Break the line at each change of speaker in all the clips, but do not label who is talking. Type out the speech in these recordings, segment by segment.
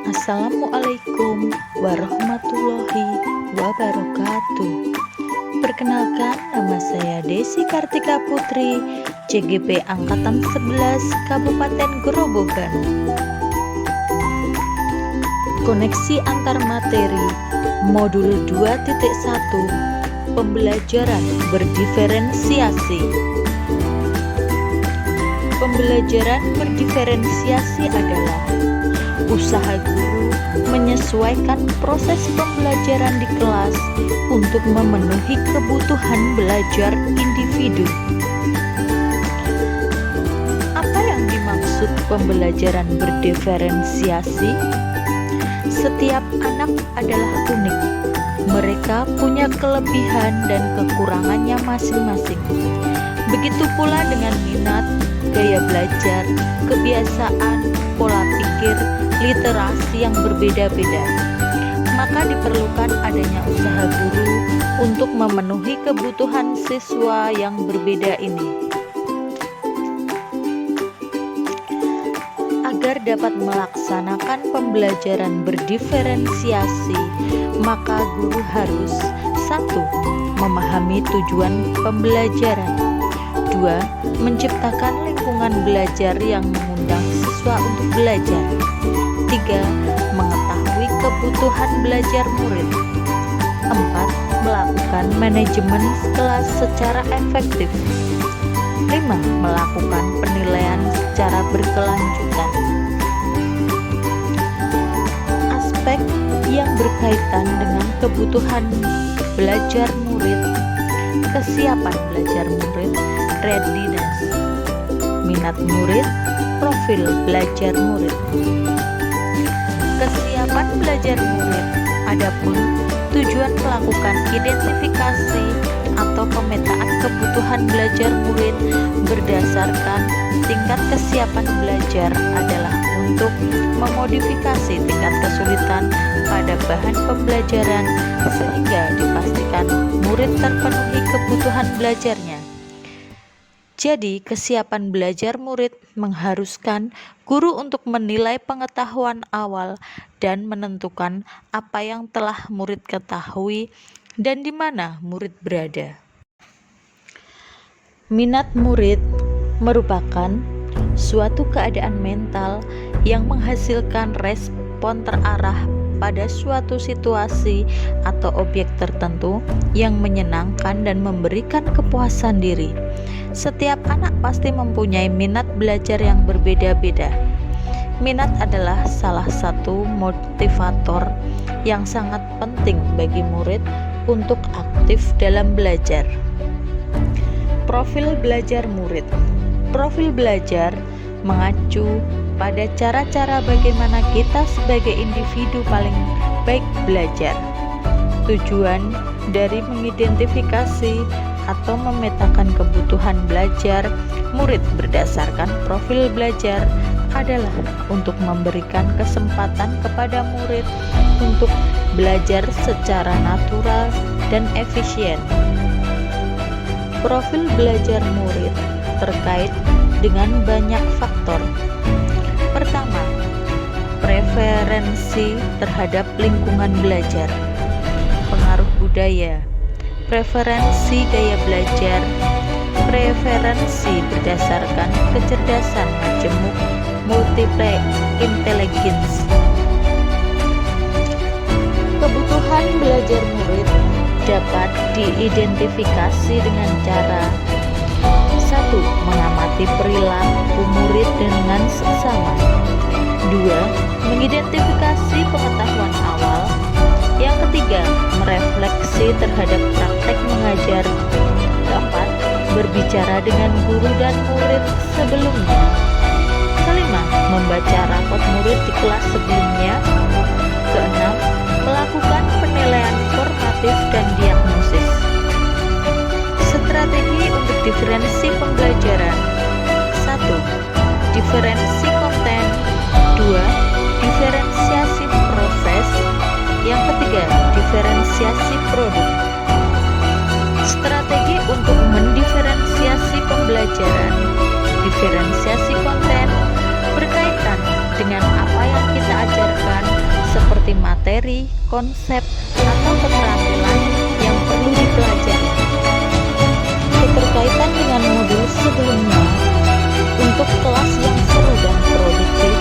Assalamualaikum warahmatullahi wabarakatuh. Perkenalkan, nama saya Desi Kartika Putri, CGP Angkatan 11 Kabupaten Grobogan. Koneksi antar materi Modul 2.1 Pembelajaran berdiferensiasi. Pembelajaran berdiferensiasi adalah usaha guru menyesuaikan proses pembelajaran di kelas untuk memenuhi kebutuhan belajar individu. Apa yang dimaksud pembelajaran berdiferensiasi? Setiap anak adalah unik. Mereka punya kelebihan dan kekurangannya masing-masing. Begitu pula dengan minat, gaya belajar, kebiasaan, pola pikir, literasi yang berbeda-beda. Maka diperlukan adanya usaha guru untuk memenuhi kebutuhan siswa yang berbeda ini. Agar dapat melaksanakan pembelajaran berdiferensiasi, maka guru harus 1. Memahami tujuan pembelajaran, 2. Menciptakan lingkungan belajar yang mengundang siswa untuk belajar, 3. Mengetahui kebutuhan belajar murid, 4. Melakukan manajemen kelas secara efektif, 5. Melakukan penilaian secara berkelanjutan. Aspek yang berkaitan dengan kebutuhan belajar murid, kesiapan belajar murid, readiness, minat murid, profil belajar murid. Kesiapan belajar murid, adapun tujuan melakukan identifikasi atau pemetaan kebutuhan belajar murid berdasarkan tingkat kesiapan belajar adalah untuk memodifikasi tingkat kesulitan pada bahan pembelajaran sehingga dipastikan murid terpenuhi kebutuhan belajarnya. Jadi, kesiapan belajar murid mengharuskan guru untuk menilai pengetahuan awal dan menentukan apa yang telah murid ketahui dan di mana murid berada. Minat murid merupakan suatu keadaan mental yang menghasilkan respon terarah pada suatu situasi atau objek tertentu yang menyenangkan dan memberikan kepuasan diri. Setiap anak pasti mempunyai minat belajar yang berbeda-beda. Minat adalah salah satu motivator yang sangat penting bagi murid untuk aktif dalam belajar. Profil belajar murid. Profil belajar mengacu pada cara-cara bagaimana kita sebagai individu paling baik belajar. Tujuan dari mengidentifikasi atau memetakan kebutuhan belajar murid berdasarkan profil belajar adalah untuk memberikan kesempatan kepada murid untuk belajar secara natural dan efisien. Profil belajar murid terkait dengan banyak faktor. Pertama, preferensi terhadap lingkungan belajar. Pengaruh budaya, preferensi gaya belajar, preferensi berdasarkan kecerdasan majemuk multiple intelligence. Kebutuhan belajar murid dapat diidentifikasi dengan cara 1. Mengamati perilaku murid dengan seksama, 2. Mengidentifikasi pengetahuan awal, yang ketiga, merefleksi terhadap praktek mengajar, keempat, berbicara dengan guru dan murid sebelumnya, kelima, membaca rapot murid di kelas sebelumnya, keenam, melakukan penilaian formatif dan diagnosis. Strategi untuk diferensi pembelajaran: 1. Diferensi konten, 2. Diferensiasi proses, yang ketiga, diferensiasi produk. Strategi untuk mendiferensiasi pembelajaran. Diferensiasi konten berkaitan dengan apa yang kita ajarkan seperti materi, konsep, atau keterampilan yang perlu dipelajari. Keterkaitan dengan modul sebelumnya, untuk kelas yang seru dan produktif,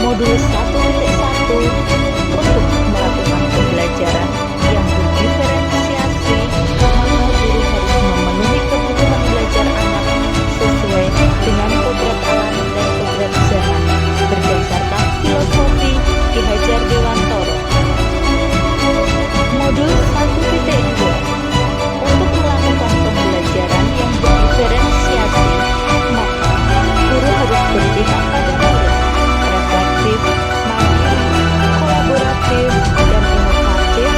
modul 1.1 untuk melakukan pembelajaran yang berdiferensiasi, maka guru harus memenuhi kebutuhan belajar anak sesuai dengan kodrat alam dan kodrat zaman berdasarkan filosofi Ki Hajar Dewantoro. Modul 1.2 untuk melakukan pembelajaran yang berdiferensiasi, maka guru harus berpihak pada murid, reflektif, mandiri, kolaboratif, dan inovatif.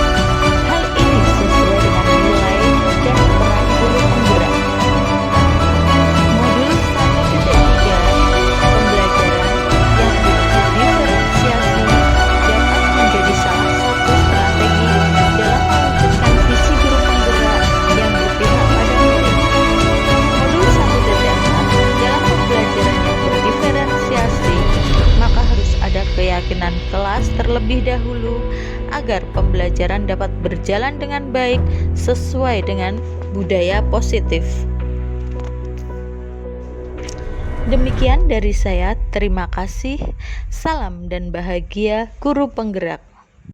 Hal ini sesuai dengan nilai dan peran guru penggerak. Modul 1.3 pembelajaran yang berdiferensiasi dapat menjadi salah satu strategi dalam mewujudkan visi guru penggerak yang berpihak pada murid. Modul 1.4 dalam pembelajaran yang berdiferensiasi, maka harus ada keyakinan kelas terlebih dahulu agar pembelajaran dapat berjalan dengan baik sesuai dengan budaya positif. Demikian dari saya, terima kasih. Salam dan bahagia guru penggerak.